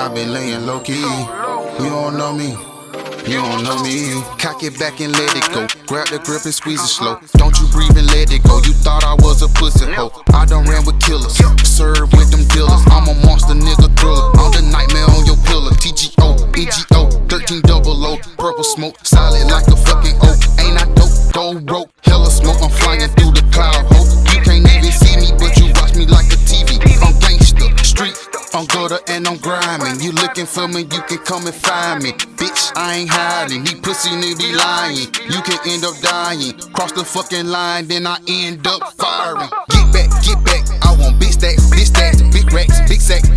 I been laying low key. You don't know me. You don't know me. Cock it back and let it go. Grab the grip and squeeze it slow. Don't you breathe and let it go. You thought I was a pussy hoe. I done ran with killers, served with them dealers. I'm a monster nigga thriller. I'm the nightmare on your pillar. TGO, EGO, 13 double O. Purple smoke, solid like a fucking oak. Ain't I dope? Gold rope, hella smoke. I'm flying through the cloud. Hope you can't even see me, but you watch me like a TV. I'm gangster, street. I'm gutter and I'm grinding. You looking for me, you can come and find me. Bitch, I ain't hiding. These pussy niggas be lying. You can end up dying. Cross the fucking line, then I end up firing. Get back, I want big stacks, big racks, big sacks.